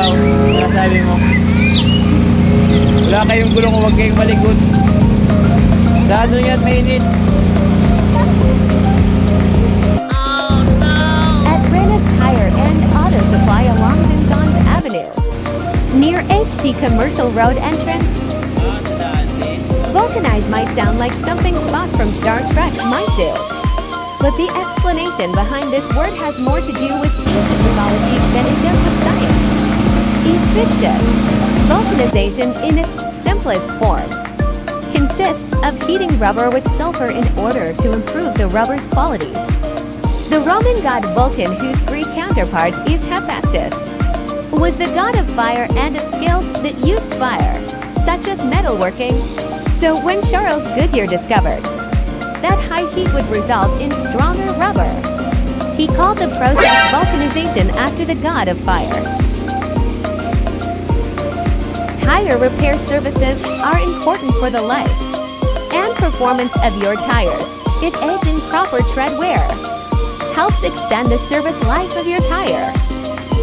Ikaw, ano sabi mo? Wala kayong gulong, huwag kayong malikot. Sa ano yan, mainit. At Rena's Tire and Auto Supply along Vinzons Avenue, near HP Commercial Road entrance. Sa daan din. Vulcanize might sound like something Spock from Star Trek might do. But the explanation behind this word has more to do with ancient mythology than it does with science. In fiction, vulcanization in its simplest form consists of heating rubber with sulfur in order to improve the rubber's qualities. The Roman god Vulcan, whose Greek counterpart is Hephaestus, was the god of fire and of skills that used fire, such as metalworking. So when Charles Goodyear discovered that high heat would result in stronger rubber, he called the process vulcanization after the god of fire. Tire repair services are important for the life and performance of your tires. It aids in proper tread wear, helps extend the service life of your tire,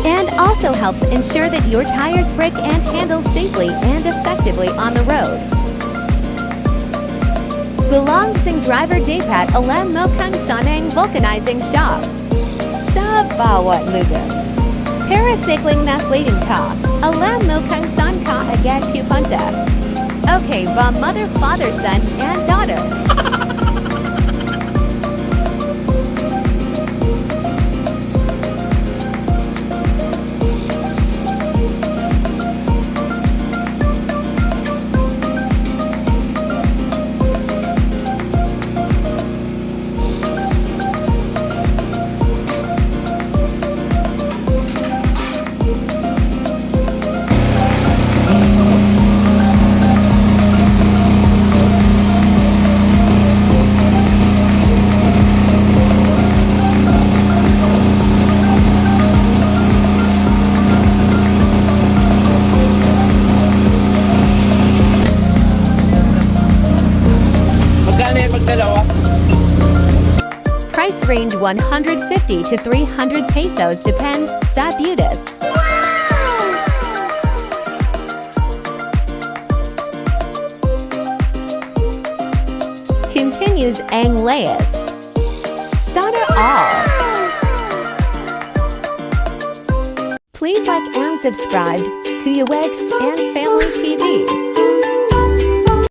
and also helps ensure that your tires brake and handle safely and effectively on the road. Belongs driver dapat alam mo kung sanang vulcanizing shop sa bawat lugar. Para cycling naslating ka, alam mo kung saan ka agad pupunta. Okay ba mother, father, son, and daughter? Pagdalawa. Price range 150 to 300 pesos depend sa beauties. Continues ang layas. Sana all. Please like and subscribe Kuya Wegs and Family TV.